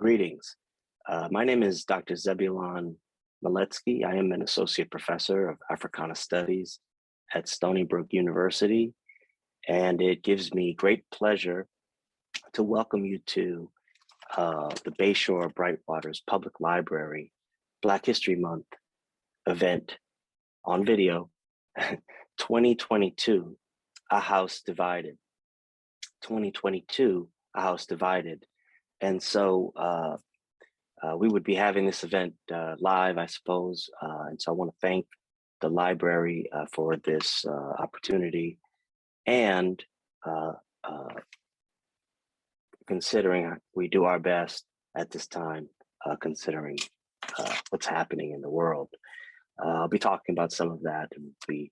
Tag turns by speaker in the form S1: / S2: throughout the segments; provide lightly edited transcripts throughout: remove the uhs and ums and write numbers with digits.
S1: Greetings. My name is Dr. Zebulon Maletsky. I am an associate professor of Africana Studies at Stony Brook University, and it gives me great pleasure to welcome you to the Bayshore Brightwaters Public Library Black History Month event on video, 2022, A House Divided. 2022, A House Divided. And so we would be having this event live, I suppose. And so I want to thank the library for this opportunity and considering we do our best at this time, considering what's happening in the world. I'll be talking about some of that and be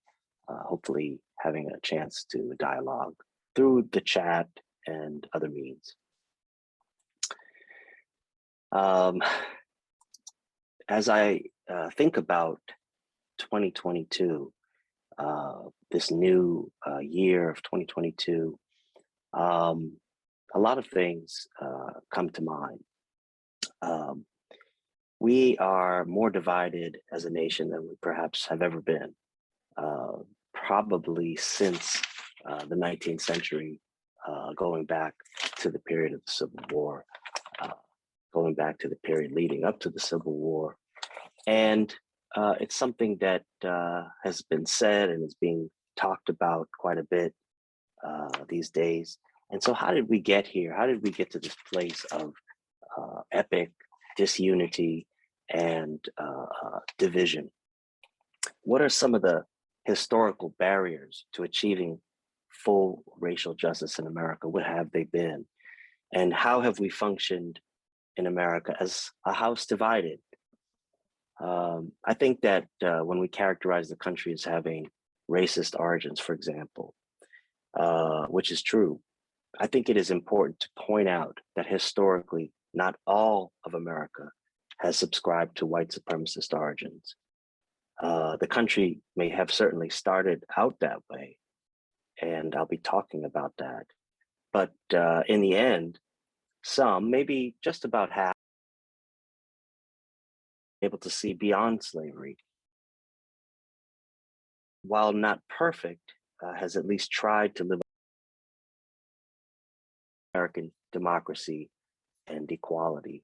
S1: hopefully having a chance to dialogue through the chat and other means. As I think about 2022, this new year of 2022, a lot of things come to mind. We are more divided as a nation than we perhaps have ever been, probably since the 19th century, going back to the period of the Civil War. Going back to the period leading up to the Civil War. And it's something that has been said and is being talked about quite a bit these days. And so how did we get here? How did we get to this place of epic disunity and division? What are some of the historical barriers to achieving full racial justice in America? What have they been? And how have we functioned in America as a house divided? I think that when we characterize the country as having racist origins, for example, which is true, I think it is important to point out that historically, not all of America has subscribed to white supremacist origins. The country may have certainly started out that way, and I'll be talking about that. But in the end, some, maybe just about half, able to see beyond slavery. While not perfect, has at least tried to live American democracy and equality.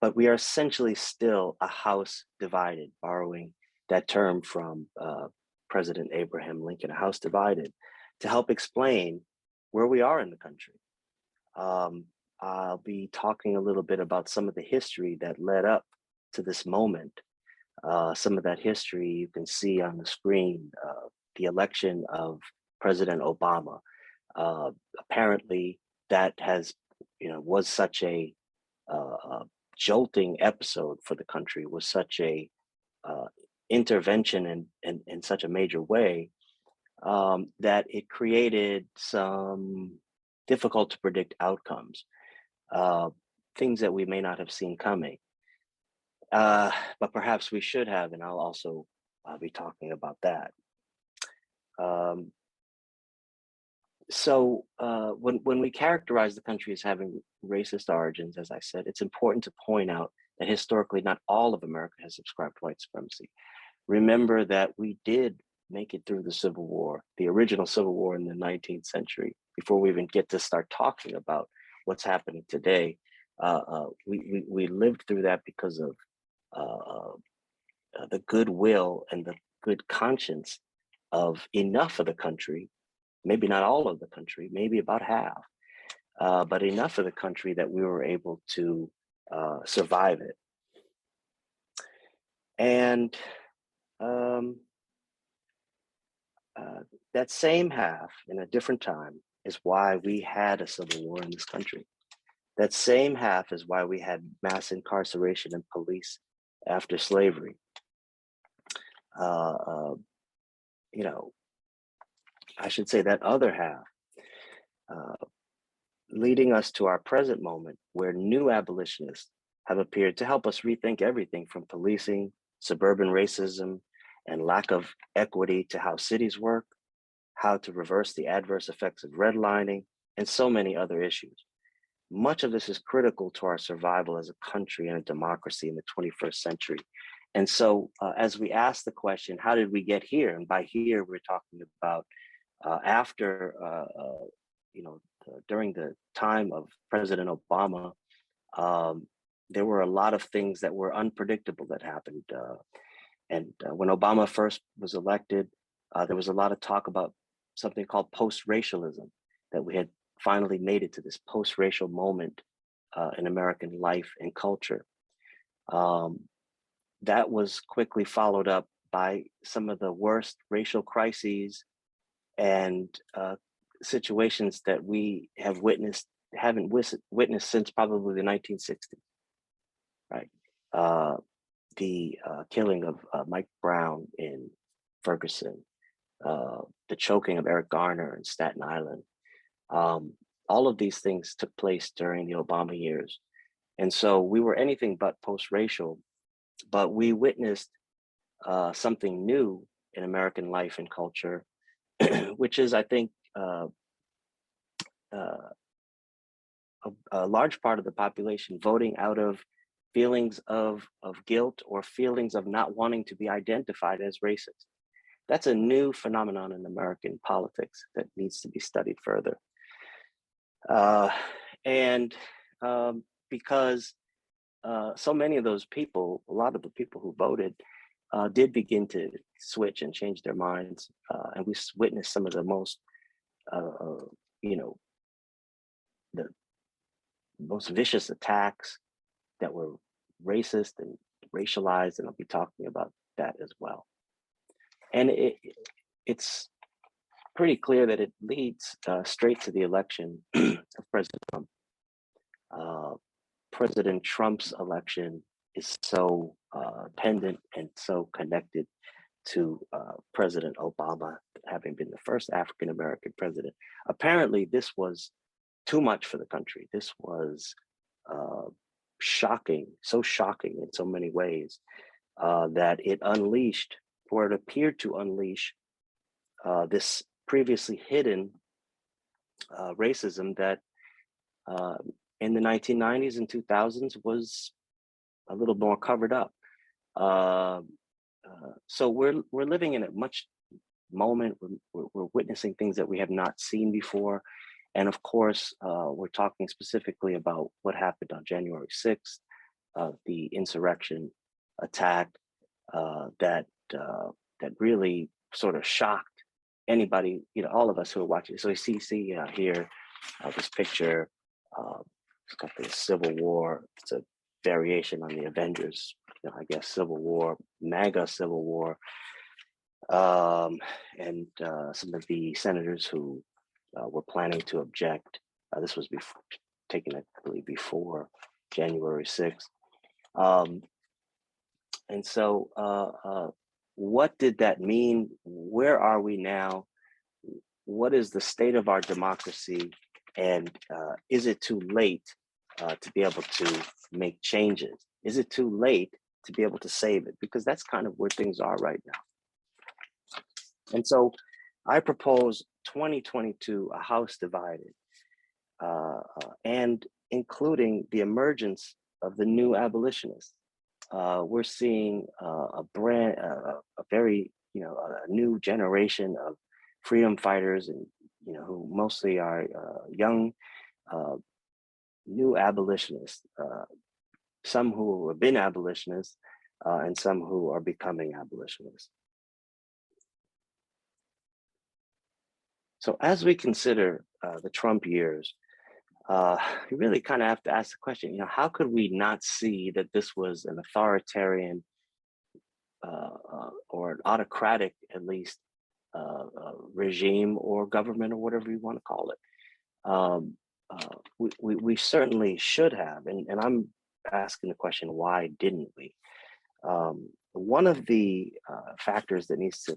S1: But we are essentially still a house divided, borrowing that term from President Abraham Lincoln, a house divided, to help explain where we are in the country. I'll be talking a little bit about some of the history that led up to this moment. Some of that history you can see on the screen, the election of President Obama. Apparently that was such a jolting episode for the country, was such a intervention in such a major way that it created some difficult to predict outcomes, things that we may not have seen coming, but perhaps we should have, and I'll also be talking about that. So when we characterize the country as having racist origins, as I said, it's important to point out that historically not all of America has subscribed to white supremacy. Remember that we did make it through the Civil War, the original Civil War in the 19th century, before we even get to start talking about what's happening today. We lived through that because of the goodwill and the good conscience of enough of the country, maybe not all of the country, maybe about half, but enough of the country that we were able to survive it. And that same half in a different time is why we had a civil war in this country. That same half is why we had mass incarceration and police after slavery. I should say that other half, leading us to our present moment, where new abolitionists have appeared to help us rethink everything from policing, suburban racism, and lack of equity to how cities work, how to reverse the adverse effects of redlining, and so many other issues. much of this is critical to our survival as a country and a democracy in the 21st century. And so as we ask the question, how did we get here? And by here, we're talking about after, during the time of President Obama, there were a lot of things that were unpredictable that happened. When Obama first was elected, there was a lot of talk about something called post-racialism, that we had finally made it to this post-racial moment in American life and culture. That was quickly followed up by some of the worst racial crises and situations that we haven't witnessed since probably the 1960s, right? The killing of Mike Brown in Ferguson, the choking of Eric Garner in Staten Island. All of these things took place during the Obama years. And so we were anything but post-racial, but we witnessed something new in American life and culture, which is, I think, a large part of the population voting out of feelings of guilt or feelings of not wanting to be identified as racist. That's a new phenomenon in American politics that needs to be studied further. Because so many of those people, a lot of the people who voted, did begin to switch and change their minds. And we witnessed some of the most, the most vicious attacks that were racist and racialized, and I'll be talking about that as well. And it's pretty clear that it leads straight to the election of President Trump. President Trump's election is so pendant and so connected to President Obama having been the first African-American president. Apparently, this was too much for the country. This was shocking, so shocking in so many ways that it unleashed, or it appeared to unleash, this previously hidden racism that in the 1990s and 2000s was a little more covered up. So we're living in a much moment. We're witnessing things that we have not seen before. And of course, we're talking specifically about what happened on January 6th, the insurrection attack that really sort of shocked anybody, all of us who are watching. So you see here this picture. It's got the Civil War. It's a variation on the Avengers, I guess, Civil War, MAGA Civil War. And some of the senators who were planning to object. This was taken, I believe, before January 6th. And so what did that mean? Where are we now? What is the state of our democracy? And is it too late to be able to make changes? Is it too late to be able to save it? Because that's kind of where things are right now. And so I propose 2022, a House divided, and including the emergence of the new abolitionists. We're seeing a very, a new generation of freedom fighters, and who mostly are young, new abolitionists, some who have been abolitionists, and some who are becoming abolitionists. So as we consider the Trump years, you really kind of have to ask the question, how could we not see that this was an authoritarian or an autocratic, at least, regime or government or whatever you want to call it? We certainly should have, and I'm asking the question, why didn't we? One of the factors that needs to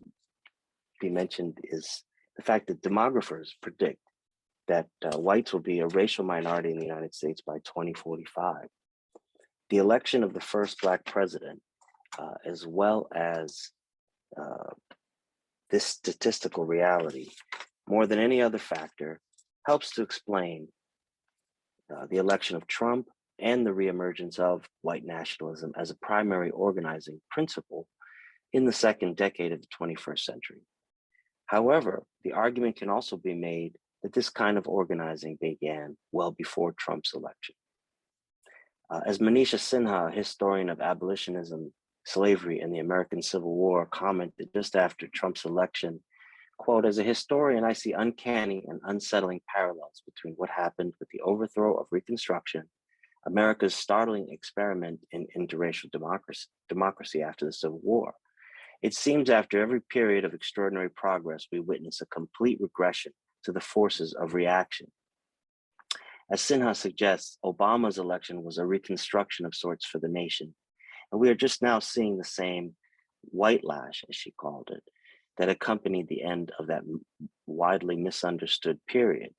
S1: be mentioned is the fact that demographers predict that whites will be a racial minority in the United States by 2045. The election of the first Black president, as well as this statistical reality, more than any other factor, helps to explain the election of Trump and the reemergence of white nationalism as a primary organizing principle in the second decade of the 21st century. However, the argument can also be made that this kind of organizing began well before Trump's election. As Manisha Sinha, a historian of abolitionism, slavery, and the American Civil War, commented just after Trump's election, quote, "As a historian, I see uncanny and unsettling parallels between what happened with the overthrow of Reconstruction, America's startling experiment in interracial democracy after the Civil War. It seems after every period of extraordinary progress, we witness a complete regression to the forces of reaction. As Sinha suggests, Obama's election was a reconstruction of sorts for the nation, and we are just now seeing the same white lash, as she called it, that accompanied the end of that widely misunderstood period.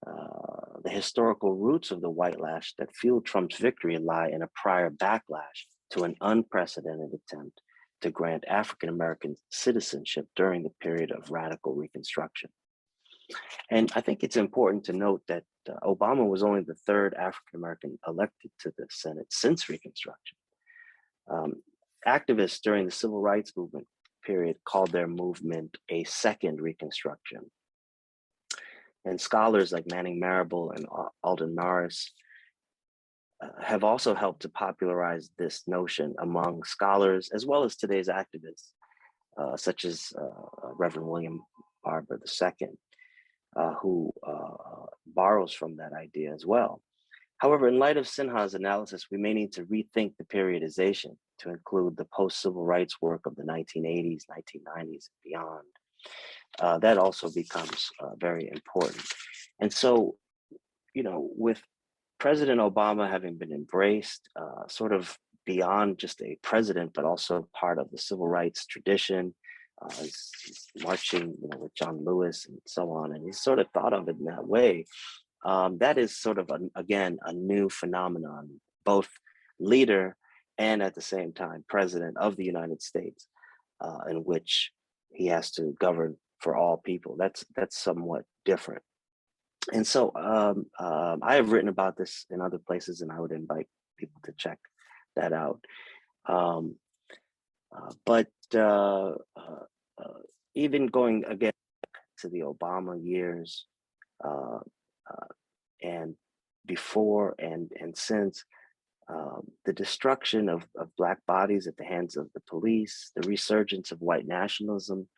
S1: The historical roots of the white lash that fueled Trump's victory lie in a prior backlash to an unprecedented attempt to grant African American citizenship during the period of radical Reconstruction. And I think it's important to note that Obama was only the third African American elected to the Senate since Reconstruction. Activists during the Civil Rights Movement period called their movement a second Reconstruction. And scholars like Manning Marable and Alden Norris have also helped to popularize this notion among scholars as well as today's activists, such as Reverend William Barber II, who borrows from that idea as well. However, in light of Sinha's analysis, we may need to rethink the periodization to include the post-civil rights work of the 1980s, 1990s, and beyond. That also becomes very important. And so, you know, with President Obama having been embraced sort of beyond just a president, but also part of the civil rights tradition, he's marching, you know, with John Lewis and so on, and he's sort of thought of it in that way. That is sort of, again, a new phenomenon, both leader and at the same time president of the United States, in which he has to govern for all people. That's somewhat different. And so I have written about this in other places, and I would invite people to check that out. But even going again to the Obama years, and before and since, the destruction of Black bodies at the hands of the police, the resurgence of white nationalism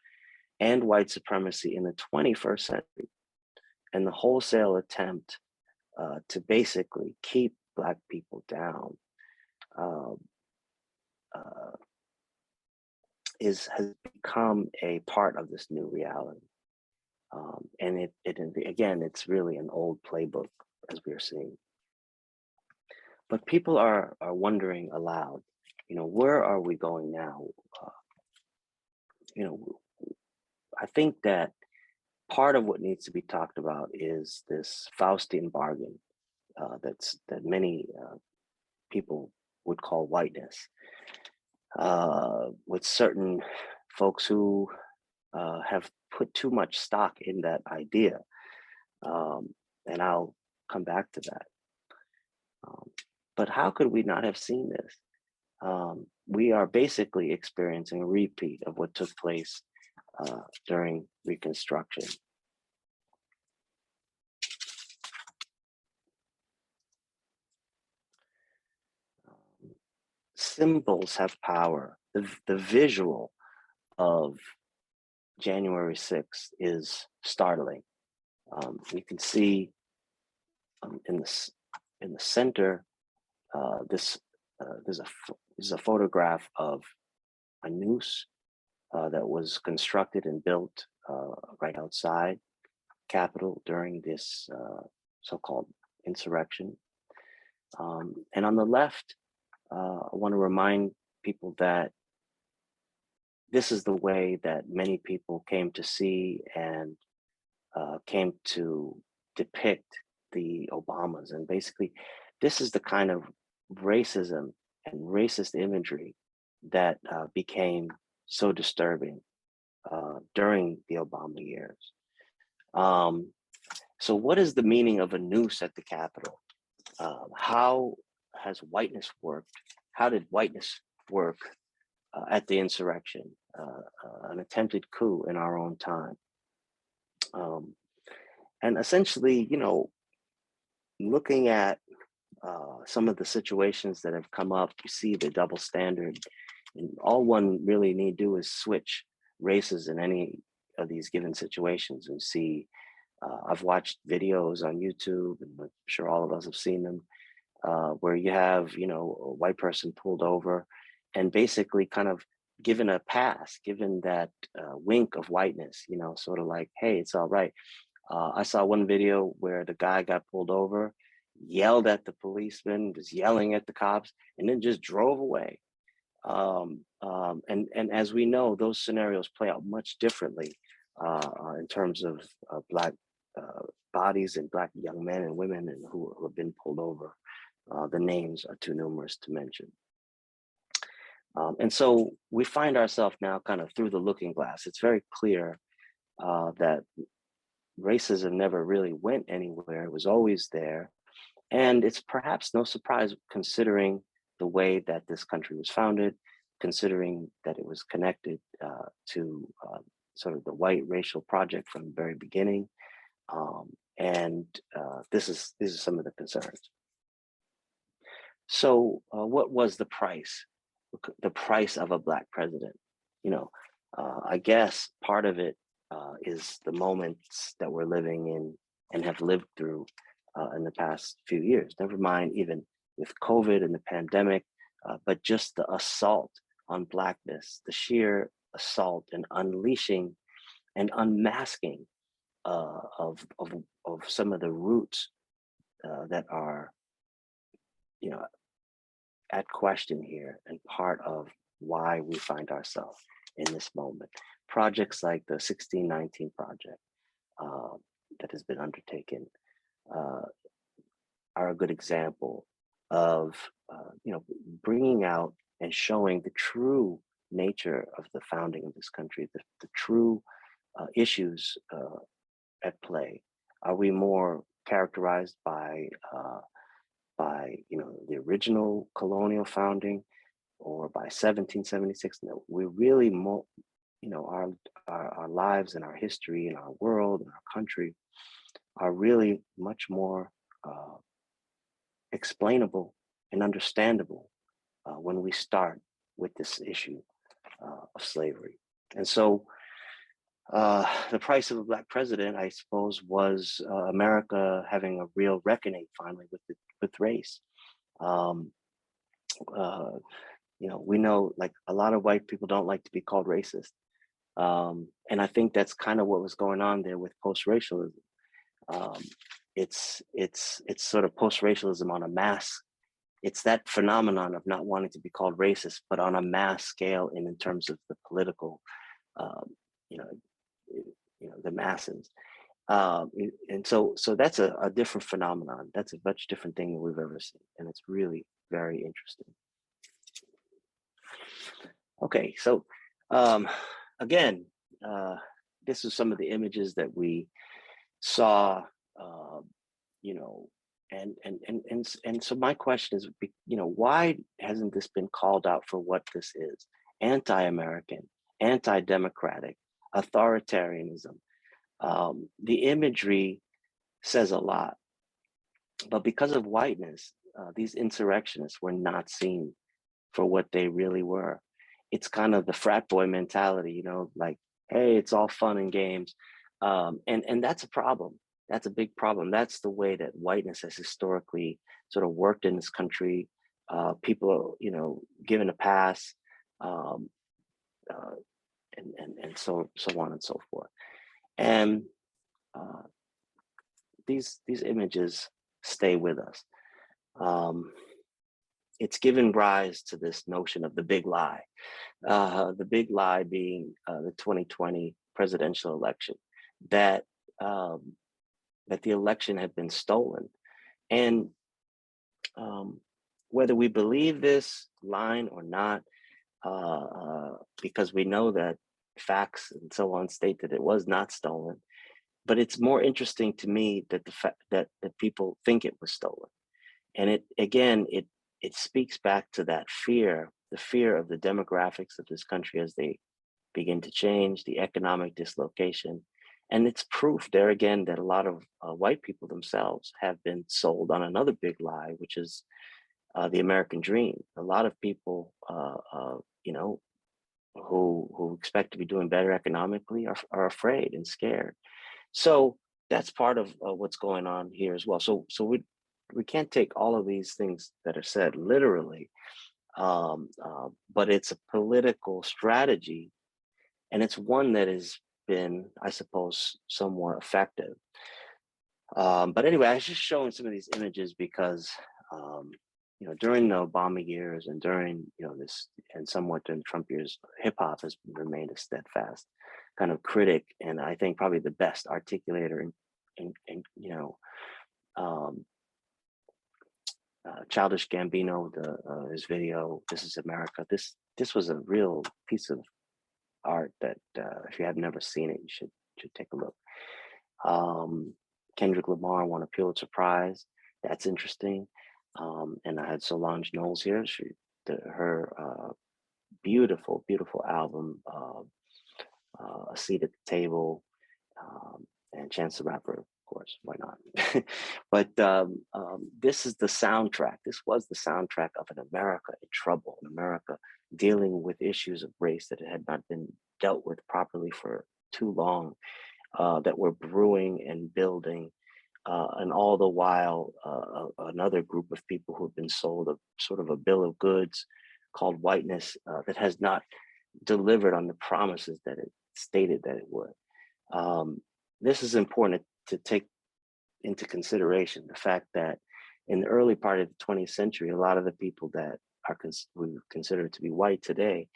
S1: and white supremacy in the 21st century, and the wholesale attempt to basically keep Black people down has become a part of this new reality. And again, it's really an old playbook, as we're seeing. But people are wondering aloud, you know, where are we going now? You know, I think that part of what needs to be talked about is this Faustian bargain that many people would call whiteness, with certain folks who have put too much stock in that idea. And I'll come back to that. But how could we not have seen this? We are basically experiencing a repeat of what took place during Reconstruction. Symbols have power. The visual of January 6th is startling. You can see in the center, there's a photograph of a noose that was constructed and built right outside Capitol during this so-called insurrection. And on the left, I want to remind people that this is the way that many people came to see and came to depict the Obamas. And basically, this is the kind of racism and racist imagery that became so disturbing during the Obama years. So what is the meaning of a noose at the Capitol? How has whiteness worked? How did whiteness work at the insurrection, an attempted coup in our own time? And essentially, looking at some of the situations that have come up, you see the double standard. And all one really need do is switch races in any of these given situations and see. I've watched videos on YouTube, and I'm sure all of us have seen them, where you have, a white person pulled over and basically kind of given a pass, given that wink of whiteness, sort of like, hey, it's all right. I saw one video where the guy got pulled over, yelled at the policeman, was yelling at the cops, and then just drove away. And as we know, those scenarios play out much differently in terms of Black bodies and Black young men and women and who have been pulled over. The names are too numerous to mention. And so we find ourselves now kind of through the looking glass. It's very clear that racism never really went anywhere. It was always there. And it's perhaps no surprise considering the way that this country was founded, considering that it was connected to sort of the white racial project from the very beginning. And these are some of the concerns. So what was the price? The price of a Black president? I guess part of it is the moments that we're living in and have lived through in the past few years, never mind even with COVID and the pandemic, but just the assault on Blackness, the sheer assault and unleashing and unmasking of some of the roots that are, at question here and part of why we find ourselves in this moment. Projects like the 1619 project that has been undertaken are a good example of bringing out and showing the true nature of the founding of this country, the true issues at play. Are we more characterized by the original colonial founding, or by 1776? No, we really our lives and our history and our world and our country are really much more explainable and understandable when we start with this issue of slavery. And so the price of a Black president, I suppose, was America having a real reckoning finally with race. We know, like, a lot of white people don't like to be called racist. And I think that's kind of what was going on there with post-racialism. It's sort of post-racialism on a mass. It's that phenomenon of not wanting to be called racist, but on a mass scale and in terms of the political, the masses. And so that's a different phenomenon. That's a much different thing than we've ever seen. And it's really very interesting. Okay, so again, this is some of the images that we saw, and so my question is, why hasn't this been called out for what this is? Anti-American, anti-democratic, authoritarianism. The imagery says a lot, but because of whiteness, these insurrectionists were not seen for what they really were. It's kind of the frat boy mentality, like, hey, it's all fun and games. And that's a problem. That's a big problem. That's the way that whiteness has historically sort of worked in this country. People, given a pass, and so on and so forth. And these images stay with us. It's given rise to this notion of the big lie. The big lie being the 2020 presidential election, that the election had been stolen. And whether we believe this line or not, because we know that facts and so on state that it was not stolen, but it's more interesting to me that the fact that people think it was stolen. And it again, it speaks back to that fear, the fear of the demographics of this country as they begin to change, the economic dislocation. And it's proof there again that a lot of white people themselves have been sold on another big lie, which is the American dream. A lot of people, you know, who expect to be doing better economically are afraid and scared. So that's part of what's going on here as well. So we can't take all of these things that are said literally, but it's a political strategy, and it's one that has been, I suppose, somewhat effective. But anyway, I was just showing some of these images because, you know, during the Obama years and during, you know, this and somewhat during the Trump years, hip hop has remained a steadfast kind of critic, and I think probably the best articulator in you know, um, Childish Gambino, his video "This Is America." This was a real piece of art that if you have never seen it, you should take a look. Kendrick Lamar won a Pulitzer Prize. That's interesting. And I had Solange Knowles here. Her beautiful, beautiful album, A Seat at the Table, and Chance the Rapper, of course, why not? But this is the soundtrack. This was the soundtrack of an America in trouble, an America dealing with issues of race that had not been dealt with properly for too long, that were brewing and building. And all the while, another group of people who have been sold a sort of a bill of goods called Whiteness that has not delivered on the promises that it stated that it would. This is important to take into consideration, the fact that in the early part of the 20th century, a lot of the people that we consider to be white today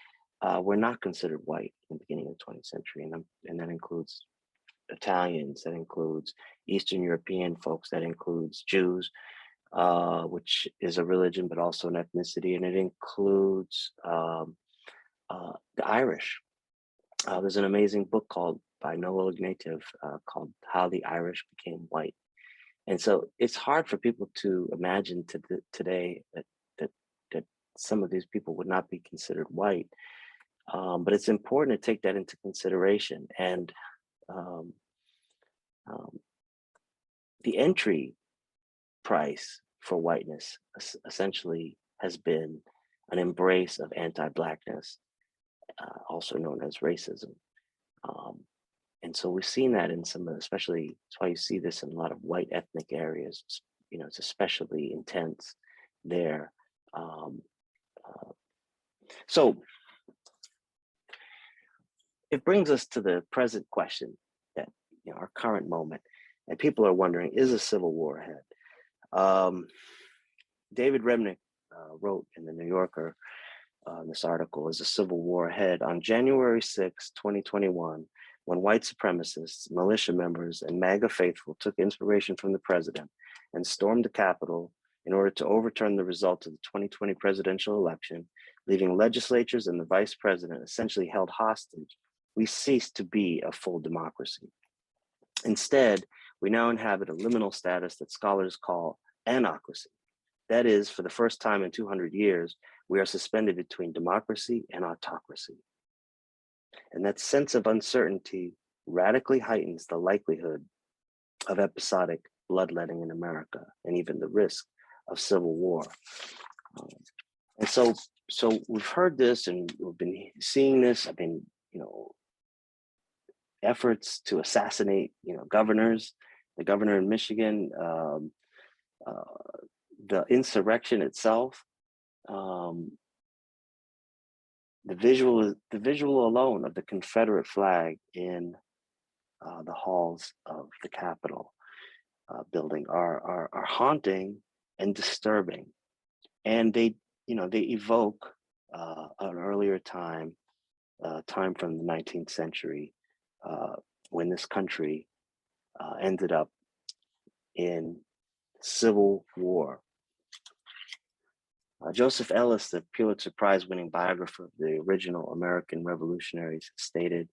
S1: were not considered white in the beginning of the 20th century. And that includes Italians, that includes Eastern European folks, that includes Jews, which is a religion, but also an ethnicity, and it includes the Irish. There's an amazing book by Noel Ignatieff called How the Irish Became White. And so it's hard for people to imagine today that some of these people would not be considered white. But it's important to take that into consideration. And the entry price for whiteness essentially has been an embrace of anti-Blackness, also known as racism. And so we've seen that in some of, especially, that's why you see this in a lot of white ethnic areas. You know, it's especially intense there. So it brings us to the present question, that, you know, our current moment, and people are wondering, is a civil war ahead? David Remnick wrote in the New Yorker this article, "Is a civil war ahead?" On January 6, 2021, when white supremacists, militia members, and MAGA faithful took inspiration from the president and stormed the Capitol in order to overturn the result of the 2020 presidential election, leaving legislatures and the vice president essentially held hostage, we ceased to be a full democracy. Instead, we now inhabit a liminal status that scholars call anocracy. That is, for the first time in 200 years, we are suspended between democracy and autocracy. And that sense of uncertainty radically heightens the likelihood of episodic bloodletting in America, and even the risk of civil war. And so we've heard this, and we've been seeing this. I mean, you know, efforts to assassinate, you know, governors, the governor in Michigan, the insurrection itself, the visual alone of the Confederate flag in the halls of the Capitol building are haunting and disturbing, and they evoke an earlier time from the 19th century when this country ended up in civil war. Joseph Ellis, the Pulitzer Prize winning biographer of the original American revolutionaries, stated,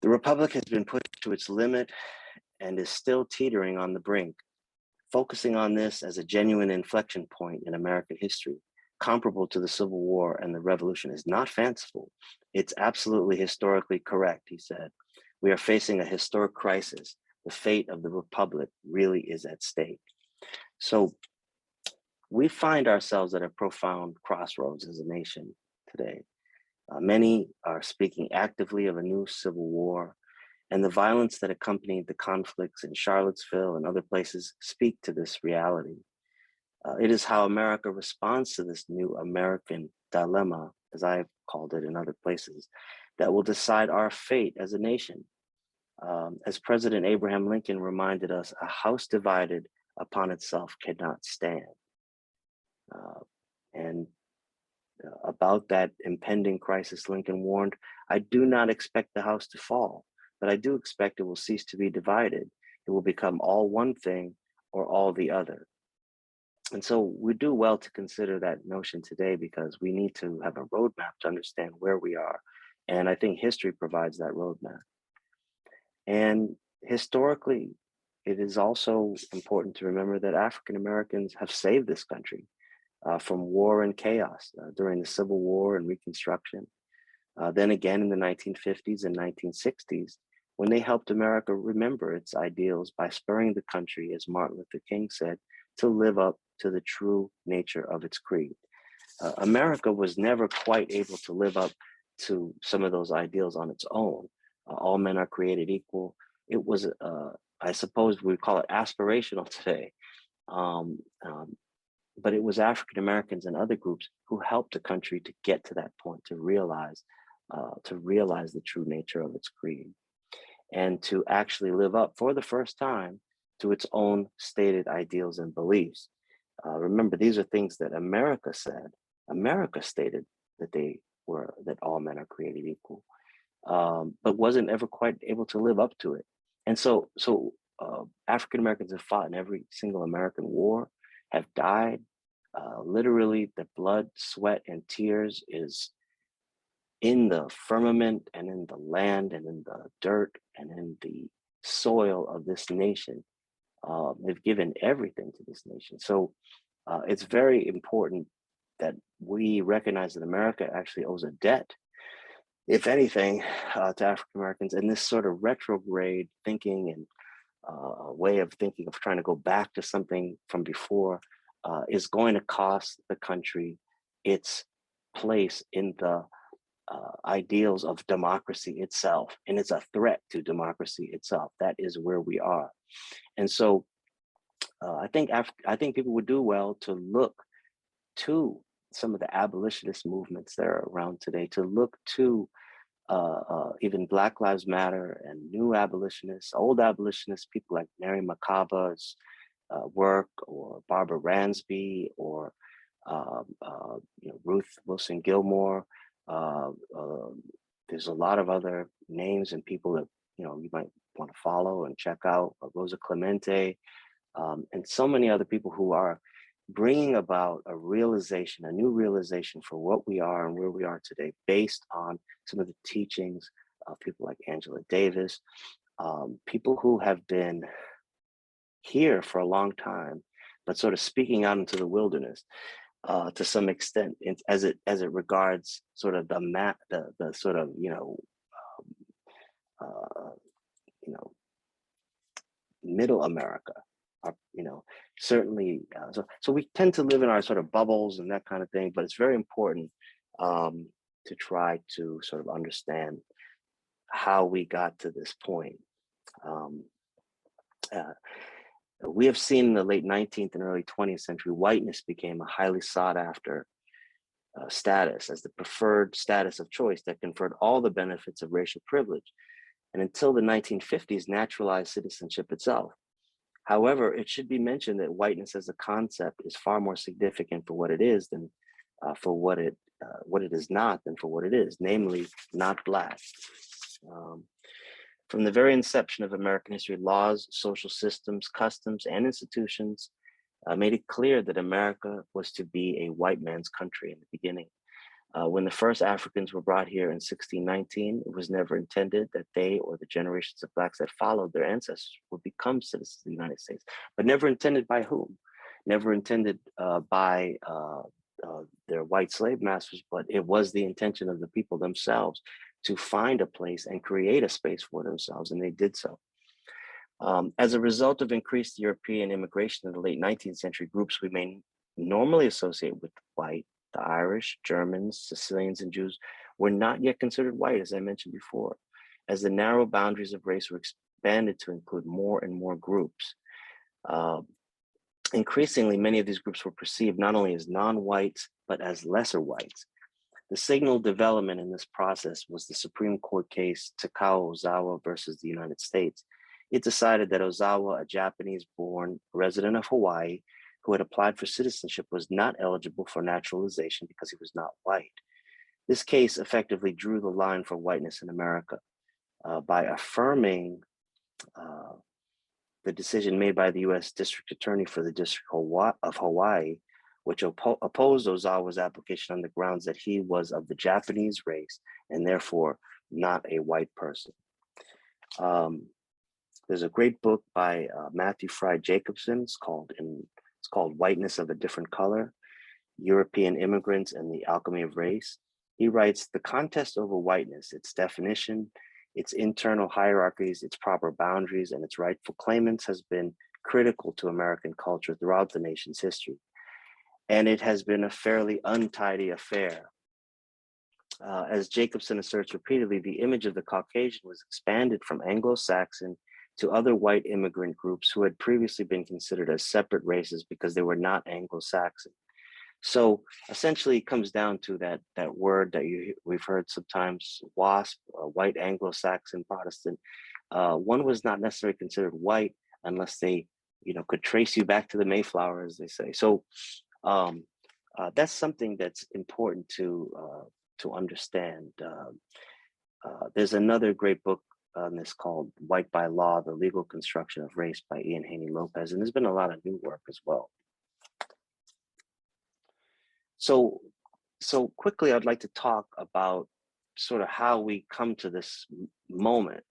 S1: The Republic has been pushed to its limit and is still teetering on the brink. Focusing on this as a genuine inflection point in American history, comparable to the Civil War and the Revolution, is not fanciful. It's absolutely historically correct, he said. We are facing a historic crisis. The fate of the Republic really is at stake. So we find ourselves at a profound crossroads as a nation today. Many are speaking actively of a new civil war, and the violence that accompanied the conflicts in Charlottesville and other places speak to this reality. It is how America responds to this new American dilemma, as I've called it in other places, that will decide our fate as a nation. As President Abraham Lincoln reminded us, a house divided upon itself cannot stand. And about that impending crisis, Lincoln warned, I do not expect the house to fall, but I do expect it will cease to be divided. It will become all one thing or all the other. And so we do well to consider that notion today, because we need to have a roadmap to understand where we are. And I think history provides that roadmap. And historically, it is also important to remember that African Americans have saved this country from war and chaos during the Civil War and Reconstruction. Then again in the 1950s and 1960s, when they helped America remember its ideals by spurring the country, as Martin Luther King said, to live up to the true nature of its creed. America was never quite able to live up to some of those ideals on its own. All men are created equal. It was, I suppose we call it aspirational today. But it was African Americans and other groups who helped the country to get to that point, to realize the true nature of its creed, and to actually live up for the first time to its own stated ideals and beliefs. Remember, these are things that America said. America stated that all men are created equal, but wasn't ever quite able to live up to it. And so African Americans have fought in every single American war, have died. Literally, the blood, sweat, and tears is in the firmament and in the land and in the dirt and in the soil of this nation. They've given everything to this nation. So it's very important that we recognize that America actually owes a debt, if anything, to African Americans. And this sort of retrograde thinking and way of thinking of trying to go back to something from before is going to cost the country its place in the ideals of democracy itself. And it's a threat to democracy itself. That is where we are. And so I think people would do well to look to some of the abolitionist movements that are around today, to look to even Black Lives Matter and new abolitionists, old abolitionists, people like Mary McCaba's work, or Barbara Ransby, or Ruth Wilson Gilmore. There's a lot of other names and people that you might want to follow and check out. Rosa Clemente, and so many other people who are bringing about a new realization for what we are and where we are today, based on some of the teachings of people like Angela Davis, people who have been here for a long time, but sort of speaking out into the wilderness to some extent, as it regards sort of the sort of middle America. Certainly, so we tend to live in our sort of bubbles and that kind of thing, but it's very important to try to sort of understand how we got to this point. We have seen in the late 19th and early 20th century, whiteness became a highly sought after status as the preferred status of choice that conferred all the benefits of racial privilege, and until the 1950s naturalized citizenship itself. However, it should be mentioned that whiteness as a concept is far more significant for what it is than for what it is not than for what it is, namely not Black. From the very inception of American history, laws, social systems, customs, and institutions made it clear that America was to be a white man's country in the beginning. When the first Africans were brought here in 1619, it was never intended that they or the generations of Blacks that followed their ancestors would become citizens of the United States, but never intended by whom? Never intended by their white slave masters, but it was the intention of the people themselves to find a place and create a space for themselves, and they did so. As a result of increased European immigration in the late 19th century, groups we may normally associate with white, the Irish, Germans, Sicilians, and Jews, were not yet considered white, as I mentioned before, as the narrow boundaries of race were expanded to include more and more groups. Increasingly, many of these groups were perceived not only as non-whites, but as lesser whites. The signal development in this process was the Supreme Court case Takao Ozawa versus the United States. It decided that Ozawa, a Japanese-born resident of Hawaii, who had applied for citizenship, was not eligible for naturalization because he was not white. This case effectively drew the line for whiteness in America by affirming the decision made by the U.S. District Attorney for the District of Hawaii, which opposed Ozawa's application on the grounds that he was of the Japanese race and therefore not a white person. There's a great book by Matthew Fry Jacobson. It's called Whiteness of a Different Color, European Immigrants and the Alchemy of Race. He writes, the contest over whiteness, its definition, its internal hierarchies, its proper boundaries, and its rightful claimants has been critical to American culture throughout the nation's history. And it has been a fairly untidy affair. As Jacobson asserts repeatedly, the image of the Caucasian was expanded from Anglo-Saxon to other white immigrant groups who had previously been considered as separate races because they were not Anglo-Saxon. So essentially it comes down to that word that we've heard sometimes, WASP, white Anglo-Saxon Protestant. One was not necessarily considered white unless they, could trace you back to the Mayflower, as they say. So that's something that's important to understand. There's another great book on this called White by Law, The Legal Construction of Race by Ian Haney Lopez, and there's been a lot of new work as well. So quickly, I'd like to talk about sort of how we come to this moment.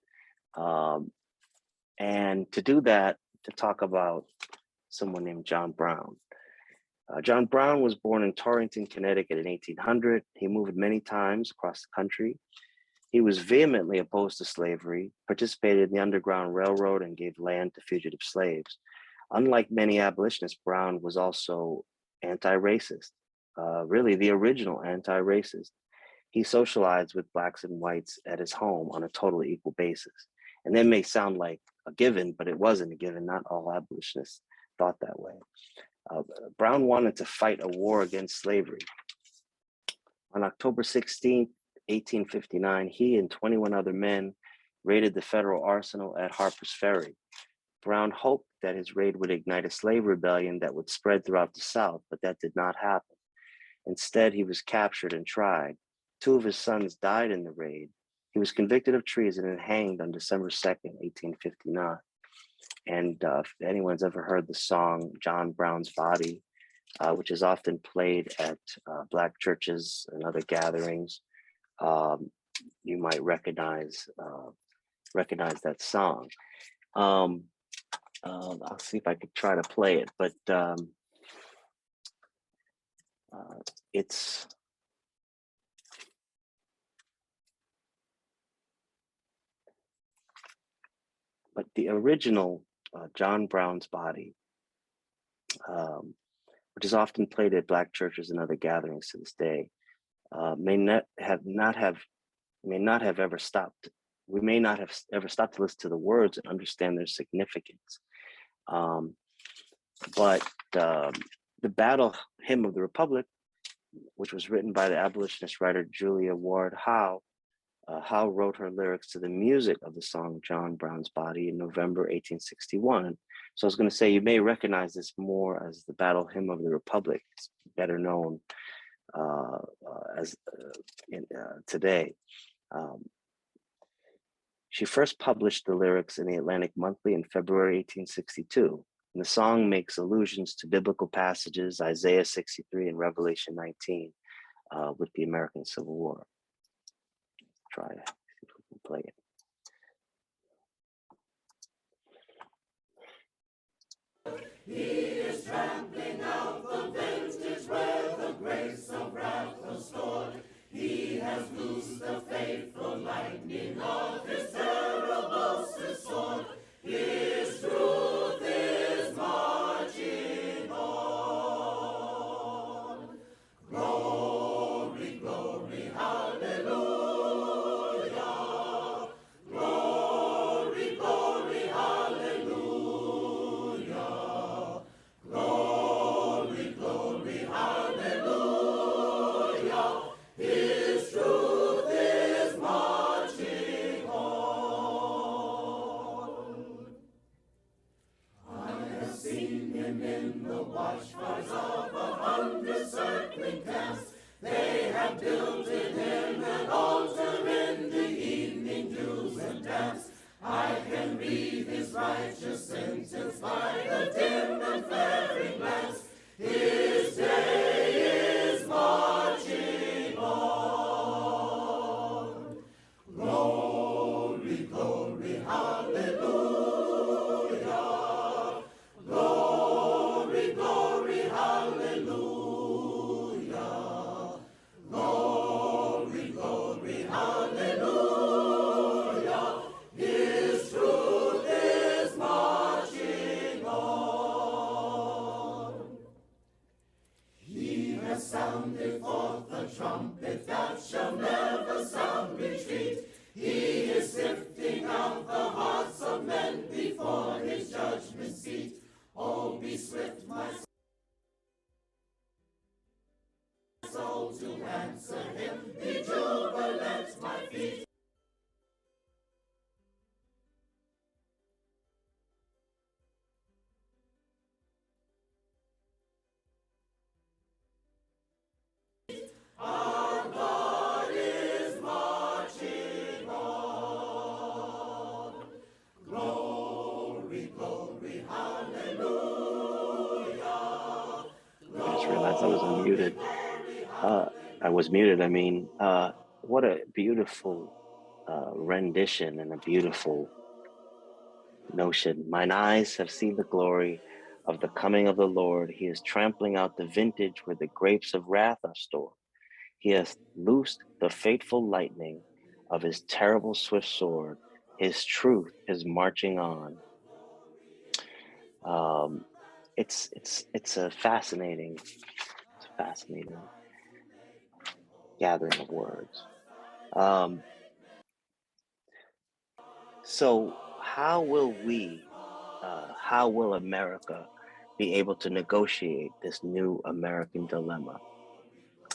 S1: And to do that, to talk about someone named John Brown. John Brown was born in Torrington, Connecticut in 1800. He moved many times across the country. He was vehemently opposed to slavery, participated in the Underground Railroad, and gave land to fugitive slaves. Unlike many abolitionists, Brown was also anti-racist, really the original anti-racist. He socialized with Blacks and whites at his home on a totally equal basis. And that may sound like a given, but it wasn't a given. Not all abolitionists thought that way. Brown wanted to fight a war against slavery. On October 16, 1859, he and 21 other men raided the federal arsenal at Harper's Ferry. Brown hoped that his raid would ignite a slave rebellion that would spread throughout the South, but that did not happen. Instead, he was captured and tried. 2 of his sons died in the raid. He was convicted of treason and hanged on December 2nd, 1859. And if anyone's ever heard the song John Brown's Body, which is often played at Black churches and other gatherings, you might recognize that song. I'll see if I could try to play it, but but the original John Brown's Body, which is often played at Black churches and other gatherings to this day, may not have ever stopped. We may not have ever stopped to listen to the words and understand their significance. But the Battle Hymn of the Republic, which was written by the abolitionist writer Julia Ward Howe, Howe wrote her lyrics to the music of the song John Brown's Body in November 1861. So I was going to say, you may recognize this more as the Battle Hymn of the Republic. It's better known today. She first published the lyrics in the Atlantic Monthly in February 1862. And the song makes allusions to biblical passages, Isaiah 63 and Revelation 19. with the American Civil War. Try to see if we can play it.
S2: He is trampling out the vintage where the grace of wrath was stored. He has loosed the fateful lightning of his terrible sword. His truth is marching on. Glory, glory, hallelujah. Glory, glory, hallelujah. Glory, glory, hallelujah. His truth is marching on. I have seen him in the watchfires of 100 circling camps. They have built in him an altar in the evening dews and damps. I can read his righteous sentence by the dim and flaring lamps. His day is marching on. Glory, glory, hallelujah. Glory, glory, hallelujah. Glory, glory, hallelujah. His truth is marching on. He has sounded forth a trumpet that shall never sound retreat. He is sifting out the hearts of men before his judgment seat. Oh, be swift, my soul, to answer him. Be jubilant, my feet. Our God is marching on. Glory, glory, hallelujah.
S1: I just realized I was unmuted. I was muted. I mean, what a beautiful rendition and a beautiful notion. Mine eyes have seen the glory of the coming of the Lord. He is trampling out the vintage where the grapes of wrath are stored. He has loosed the fateful lightning of his terrible swift sword. His truth is marching on. It's a fascinating gathering of words. So how will America be able to negotiate this new American dilemma?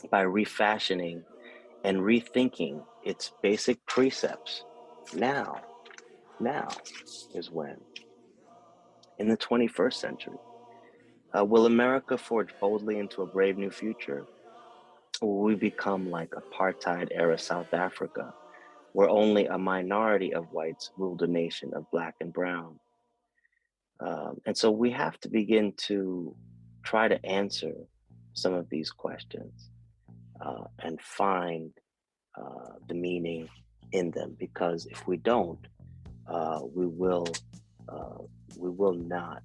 S1: By refashioning and rethinking its basic precepts. Now is when. In the 21st century, will America forge boldly into a brave new future? Or will we become like apartheid era South Africa, where only a minority of whites ruled a nation of black and brown? And so we have to begin to try to answer some of these questions and find the meaning in them, because if we don't, we will not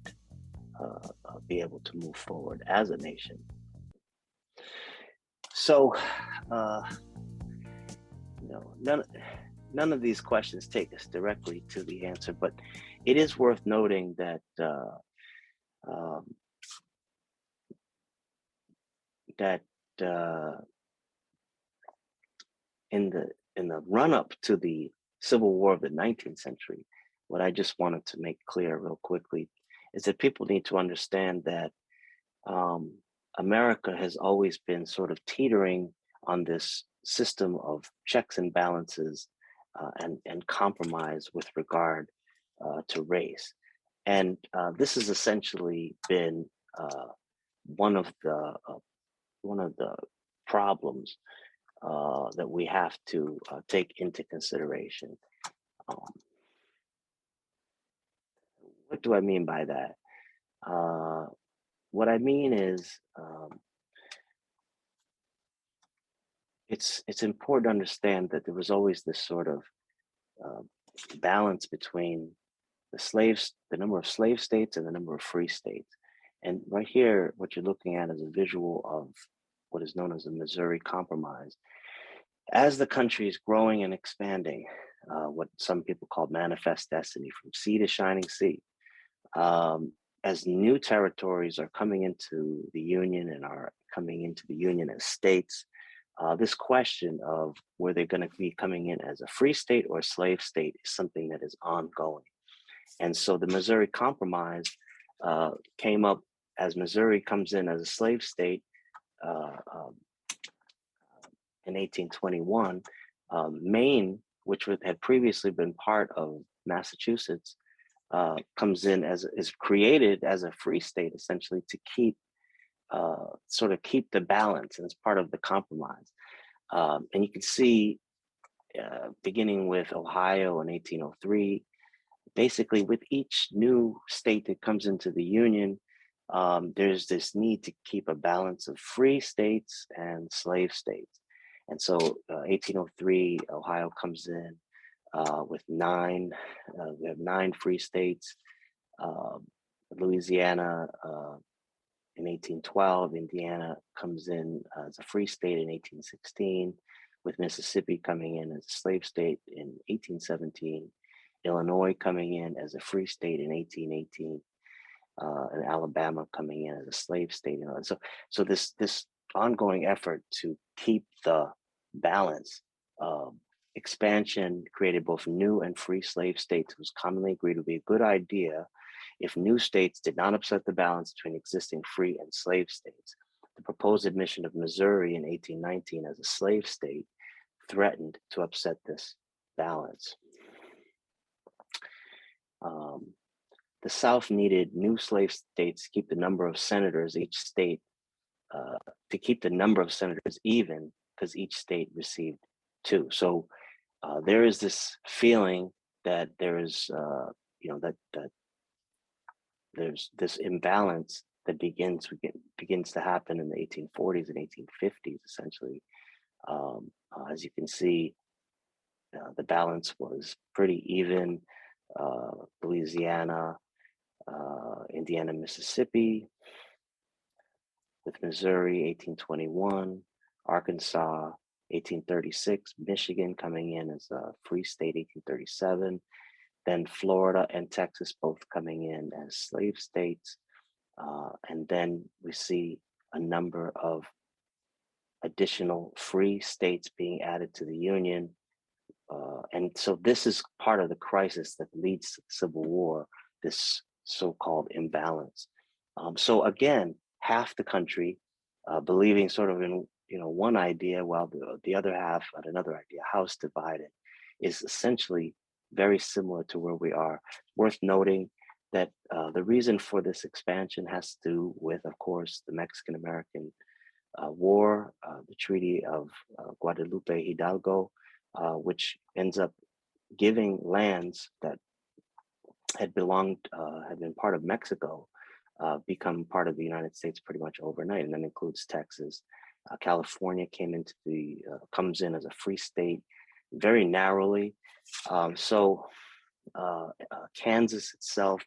S1: be able to move forward as a nation. So, none of these questions take us directly to the answer, but it is worth noting that in the run-up to the Civil War of the 19th century, what I just wanted to make clear real quickly is that people need to understand that America has always been sort of teetering on this system of checks and balances and compromise with regard to race. And this has essentially been one of the problems that we have to take into consideration. What do I mean by that? What I mean is it's important to understand that there was always this sort of uh, balance between the number of slave states and the number of free states. And right here, what you're looking at is a visual of what is known as the Missouri Compromise. As the country is growing and expanding, what some people call manifest destiny, from sea to shining sea, um, as new territories are coming into the Union and are coming into the Union as states, this question of were they going to be coming in as a free state or a slave state is something that is ongoing. And so the Missouri Compromise came up as Missouri comes in as a slave state uh, um, in 1821. Maine, which had previously been part of Massachusetts, comes in as is created as a free state, essentially to keep sort of keep the balance, and it's part of the compromise. And you can see, beginning with Ohio in 1803, basically with each new state that comes into the Union, there's this need to keep a balance of free states and slave states. And so 1803, Ohio comes in with we have 9 free states. Louisiana in 1812, Indiana comes in as a free state in 1816, with Mississippi coming in as a slave state in 1817, Illinois coming in as a free state in 1818, and Alabama coming in as a slave state. So this ongoing effort to keep the balance, expansion created both new and free slave states. It was commonly agreed would be a good idea if new states did not upset the balance between existing free and slave states. The proposed admission of Missouri in 1819 as a slave state threatened to upset this balance. The South needed new slave states to keep the number of senators each state, to keep the number of senators even, because each state received 2. So there is this feeling that there is, that there's this imbalance that begins to happen in the 1840s and 1850s, essentially. As you can see, the balance was pretty even. Louisiana, Indiana, Mississippi, with Missouri, 1821, Arkansas, 1836, Michigan coming in as a free state, 1837, then Florida and Texas both coming in as slave states. And then we see a number of additional free states being added to the Union. And so this is part of the crisis that leads to the Civil War, this so-called imbalance. So again, half the country believing sort of in one idea, while the other half had another idea. House divided is essentially very similar to where we are. Worth noting that the reason for this expansion has to do with, of course, the Mexican-American War, the Treaty of Guadalupe Hidalgo, which ends up giving lands that had been part of Mexico, become part of the United States pretty much overnight, and that includes Texas. California comes in as a free state very narrowly. So Kansas itself,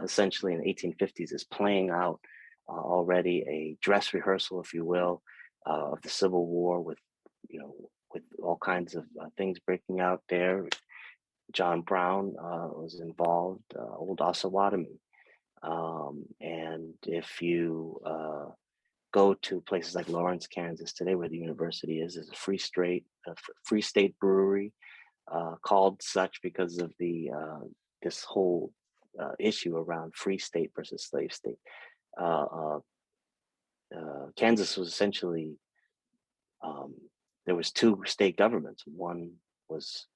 S1: essentially in the 1850s, is playing out already a dress rehearsal, if you will, of the Civil War, with all kinds of things breaking out there. John Brown was involved, old Osawatomie. And if you go to places like Lawrence, Kansas today, where the university is a free state brewery, called such because of this whole issue around free state versus slave state. Kansas was essentially, there was 2 state governments. One was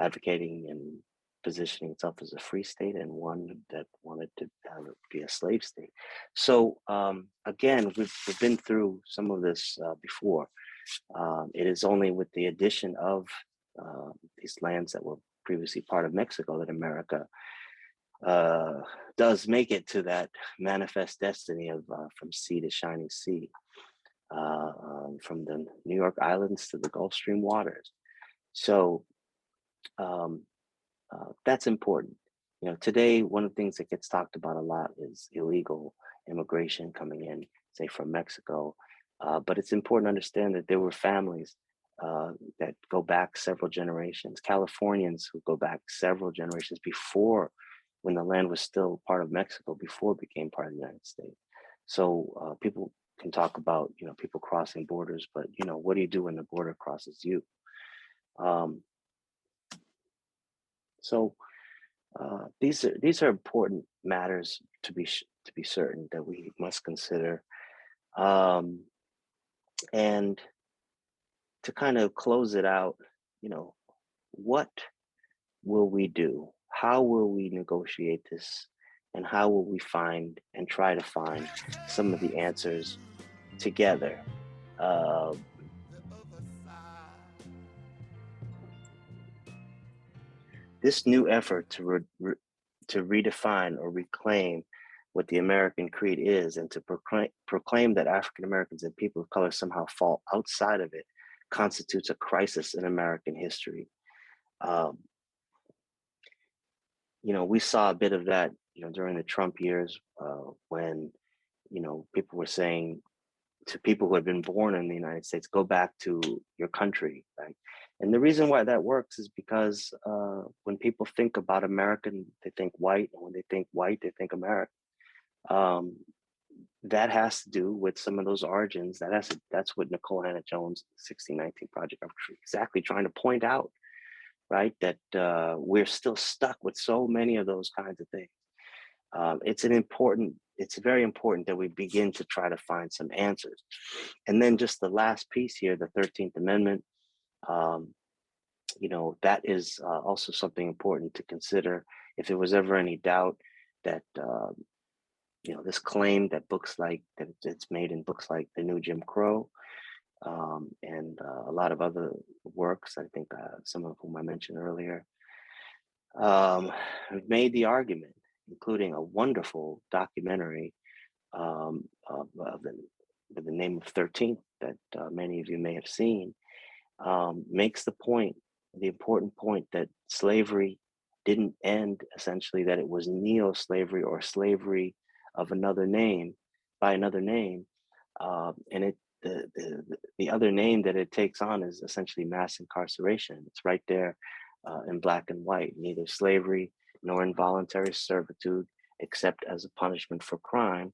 S1: advocating and positioning itself as a free state, and one that wanted to be a slave state. So again, we've been through some of this before. It is only with the addition of these lands that were previously part of Mexico that America does make it to that manifest destiny of from sea to shining sea. from the New York Islands to the Gulf Stream waters. So um, that's important. You know, today, one of the things that gets talked about a lot is illegal immigration coming in, say from Mexico. But it's important to understand that there were families that go back several generations, Californians who go back several generations before, when the land was still part of Mexico, before it became part of the United States. So people can talk about, you know, people crossing borders, but, you know, what do you do when the border crosses you? Um, so these are important matters to be certain that we must consider. Um, and to kind of close it out, you know, what will we do? How will we negotiate this? And how will we find and try to find some of the answers together? Uh, this new effort to redefine or reclaim what the American creed is, and to proclaim that African Americans and people of color somehow fall outside of it, constitutes a crisis in American history. Um, you know, we saw a bit of that, you know, during the Trump years, when, you know, people were saying to people who had been born in the United States, go back to your country, right? And the reason why that works is because when people think about American, they think white, and when they think white, they think American. Um, that has to do with some of those origins. That's what Nicole Hannah Jones, 1619 Project, are exactly trying to point out, right? That we're still stuck with so many of those kinds of things. It's very important that we begin to try to find some answers. And then just the last piece here, the 13th Amendment, um, you know, that is also something important to consider. If there was ever any doubt that, you know, this claim that it's made in books like The New Jim Crow, and a lot of other works, I think some of whom I mentioned earlier, have made the argument, including a wonderful documentary with the name of 13th that many of you may have seen, makes the important point that slavery didn't end, essentially, that it was neo-slavery or slavery of another name, by another name. And the other name that it takes on is essentially mass incarceration. It's right there in black and white: neither slavery nor involuntary servitude, except as a punishment for crime,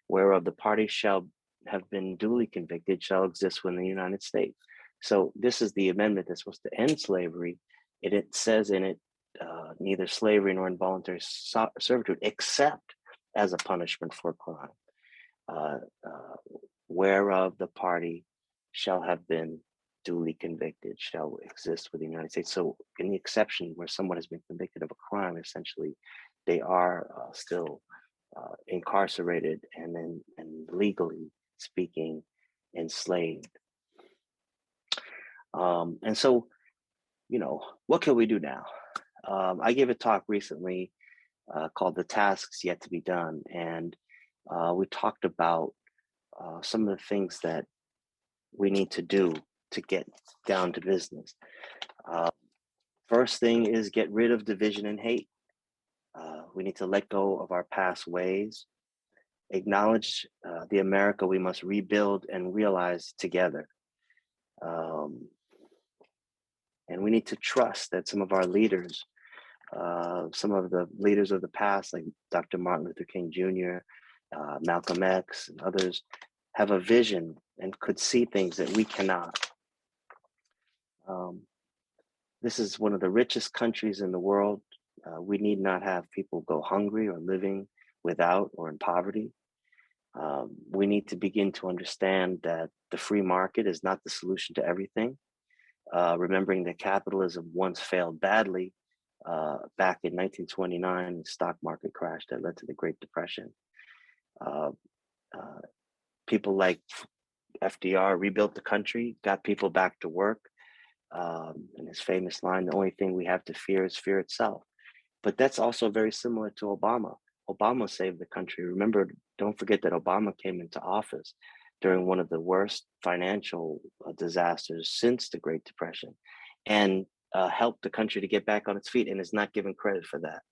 S1: whereof the party shall have been duly convicted, shall exist within the United States. So this is the amendment that's supposed to end slavery. It says in it, neither slavery nor involuntary servitude, except as a punishment for crime, uh, uh, whereof the party shall have been duly convicted, shall exist within the United States. So in the exception where someone has been convicted of a crime, essentially, they are still incarcerated and legally speaking enslaved. And so, you know, what can we do now? I gave a talk recently called "The Tasks Yet to Be Done," and we talked about some of the things that we need to do to get down to business. Uh, First thing is get rid of division and hate. We need to let go of our past ways, acknowledge the America we must rebuild and realize together. Um, and we need to trust that some of our leaders, some of the leaders of the past, like Dr. Martin Luther King Jr., Malcolm X, and others, have a vision and could see things that we cannot. This is one of the richest countries in the world. We need not have people go hungry or living without or in poverty. We need to begin to understand that the free market is not the solution to everything. Remembering that capitalism once failed badly back in 1929, the stock market crash that led to the Great Depression. Uh, People like FDR rebuilt the country, got people back to work. And his famous line, "The only thing we have to fear is fear itself." But that's also very similar to Obama. Obama saved the country. Remember, don't forget that Obama came into office during one of the worst financial disasters since the Great Depression, and helped the country to get back on its feet, and is not given credit for that.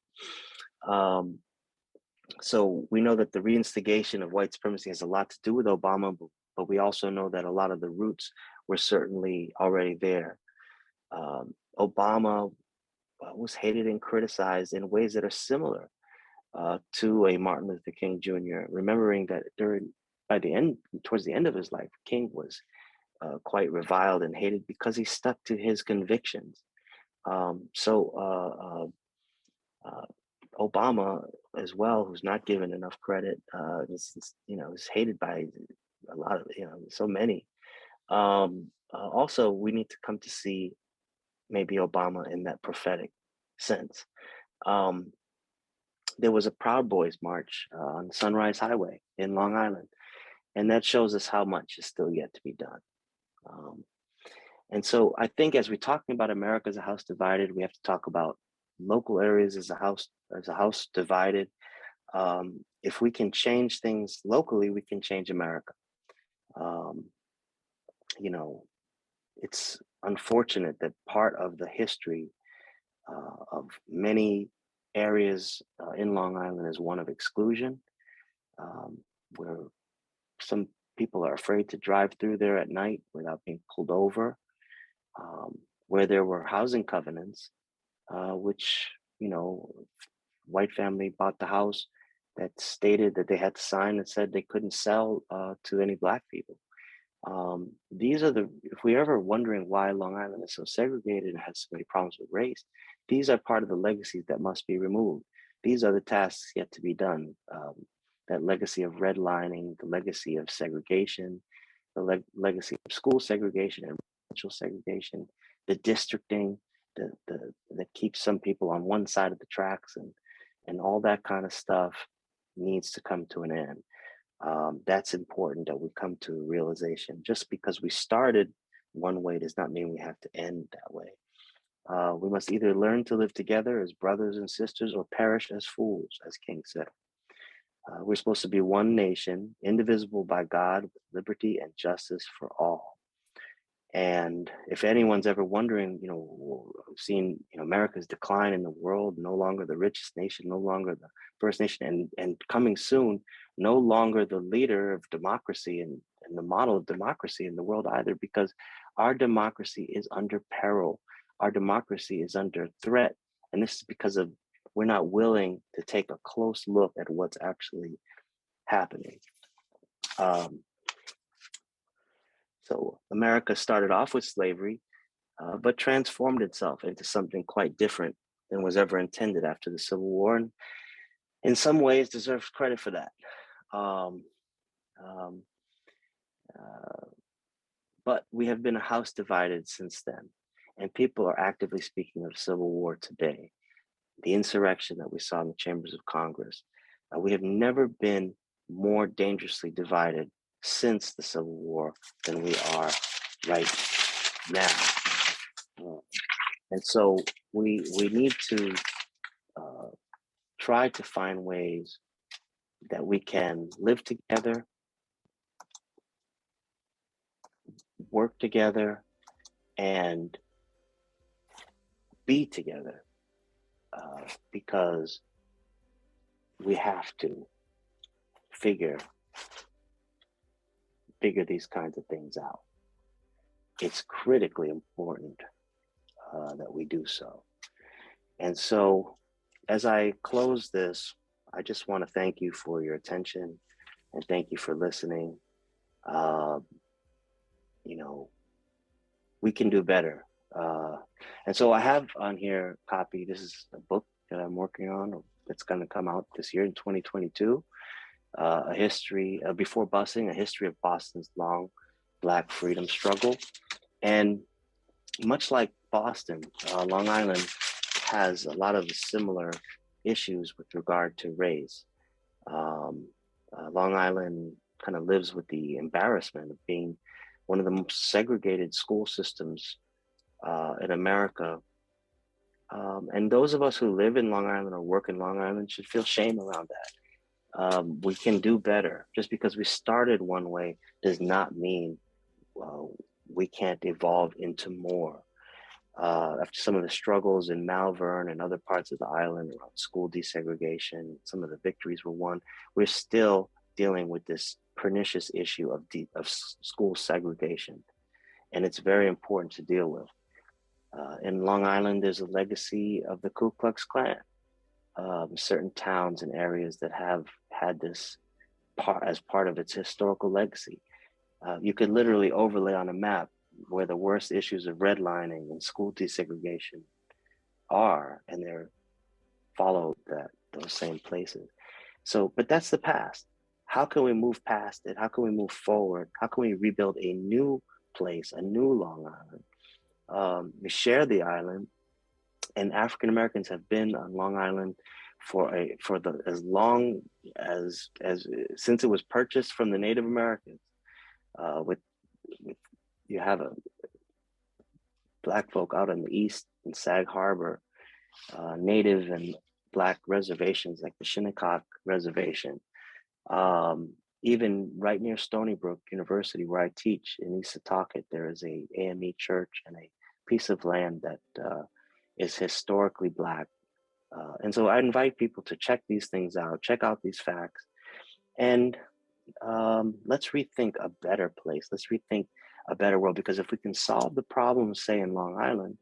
S1: So we know that the reinstigation of white supremacy has a lot to do with Obama, but we also know that a lot of the roots were certainly already there. Obama was hated and criticized in ways that are similar to a Martin Luther King Jr. Remembering that towards the end of his life, King was quite reviled and hated because he stuck to his convictions. Obama as well, who's not given enough credit, is hated by a lot of, so many. Also, we need to come to see maybe Obama in that prophetic sense. There was a Proud Boys march on Sunrise Highway in Long Island, and that shows us how much is still yet to be done. And so I think as we're talking about America as a house divided, we have to talk about local areas as a house divided. If we can change things locally, we can change America. It's unfortunate that part of the history of many areas in Long Island is one of exclusion, where some people are afraid to drive through there at night without being pulled over, where there were housing covenants, which, white family bought the house that stated that they had to sign that said they couldn't sell to any Black people. If we're ever wondering why Long Island is so segregated and has so many problems with race, these are part of the legacies that must be removed. These are the tasks yet to be done. That legacy of redlining, the legacy of segregation, the legacy of school segregation and racial segregation, the districting that keeps some people on one side of the tracks, and all that kind of stuff needs to come to an end. That's important that we come to a realization. Just because we started one way does not mean we have to end that way. We must either learn to live together as brothers and sisters or perish as fools, as King said. We're supposed to be one nation, indivisible by God, with liberty and justice for all. And if anyone's ever wondering, seeing America's decline in the world, no longer the richest nation, no longer the first nation, and coming soon, no longer the leader of democracy and the model of democracy in the world either, because our democracy is under peril. Our democracy is under threat. And this is because we're not willing to take a close look at what's actually happening. So America started off with slavery, but transformed itself into something quite different than was ever intended after the Civil War, and in some ways deserves credit for that. But we have been a house divided since then, and people are actively speaking of Civil War today, the insurrection that we saw in the chambers of Congress. We have never been more dangerously divided since the Civil War than we are right now. And so we need to try to find ways that we can live together, work together, and be together, because we have to figure these kinds of things out. It's critically important that we do so. And so as I close this, I just want to thank you for your attention and thank you for listening. We can do better. And so I have on here a copy. This is a book that I'm working on that's going to come out this year in 2022. A history, Before Busing, a history of Boston's long Black freedom struggle. And much like Boston, Long Island has a lot of similar issues with regard to race. Long Island kind of lives with the embarrassment of being one of the most segregated school systems in America. And those of us who live in Long Island or work in Long Island should feel shame around that. We can do better. Just because we started one way does not mean we can't evolve into more. After some of the struggles in Malvern and other parts of the island around school desegregation, some of the victories were won, we're still dealing with this pernicious issue of school segregation. And it's very important to deal with. In Long Island, there's a legacy of the Ku Klux Klan. Certain towns and areas that have had this as part of its historical legacy. You could literally overlay on a map where the worst issues of redlining and school desegregation are, and they're followed those same places. So, but that's the past. How can we move past it? How can we move forward? How can we rebuild a new place, a new Long Island? We share the island, and African Americans have been on Long Island as long as since it was purchased from the Native Americans. With you have a Black folk out in the east in Sag Harbor, Native and Black reservations like the Shinnecock Reservation. Even right near Stony Brook University, where I teach in East Setauket, there is a AME church and a piece of land that is historically Black. And so I invite people to check these things out, check out these facts, and let's rethink a better place. Let's rethink a better world, because if we can solve the problems, say in Long Island,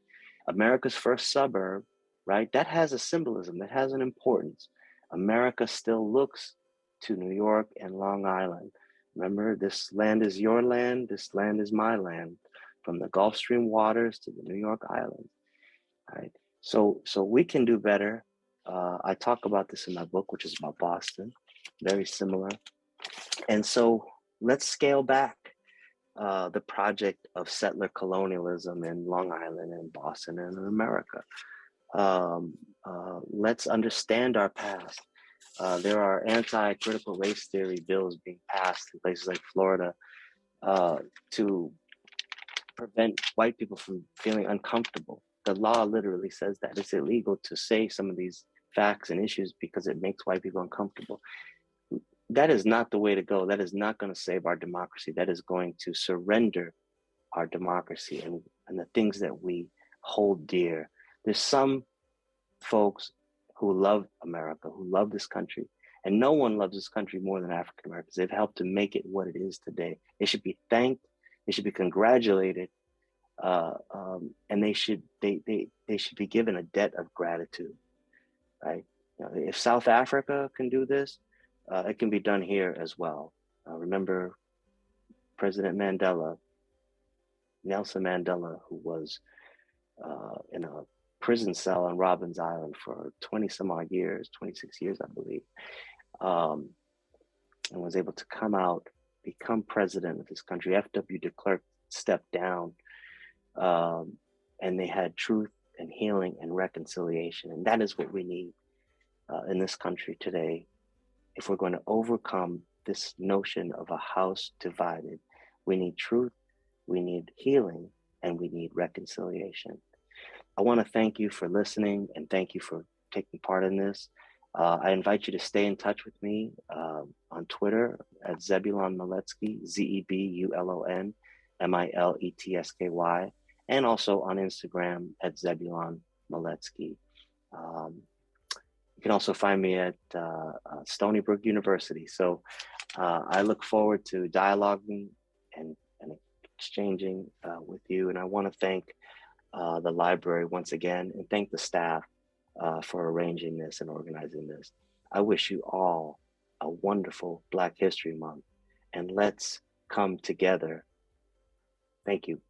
S1: America's first suburb, right, that has a symbolism, that has an importance. America still looks to New York and Long Island. Remember, this land is your land, this land is my land, from the Gulf Stream waters to the New York Islands, right? So we can do better. I talk about this in my book, which is about Boston, very similar. And so let's scale back the project of settler colonialism in Long Island and Boston and in America. Let's understand our past. There are anti-critical race theory bills being passed in places like Florida to prevent white people from feeling uncomfortable. The law literally says that it's illegal to say some of these facts and issues because it makes white people uncomfortable. That is not the way to go. That is not going to save our democracy. That is going to surrender our democracy and the things that we hold dear. There's some folks who love America, who love this country, and no one loves this country more than African Americans. They've helped to make it what it is today. They should be thanked. They should be congratulated, and they should be given a debt of gratitude. Right? You know, if South Africa can do this, it can be done here as well. Remember President Mandela, Nelson Mandela, who was in a prison cell on Robben Island for 20 some odd years, 26 years, I believe, and was able to come out, become president of this country. F.W. de Klerk stepped down, and they had truth and healing and reconciliation. And that is what we need in this country today. If we're going to overcome this notion of a house divided, we need truth, we need healing, and we need reconciliation. I want to thank you for listening and thank you for taking part in this. I invite you to stay in touch with me on Twitter at Zebulon Miletsky, Zebulon Miletsky, and also on Instagram at Zebulon Miletsky. You can also find me at Stony Brook University. So I look forward to dialoguing and exchanging with you. And I want to thank the library once again and thank the staff for arranging this and organizing this. I wish you all a wonderful Black History Month, and let's come together. Thank you.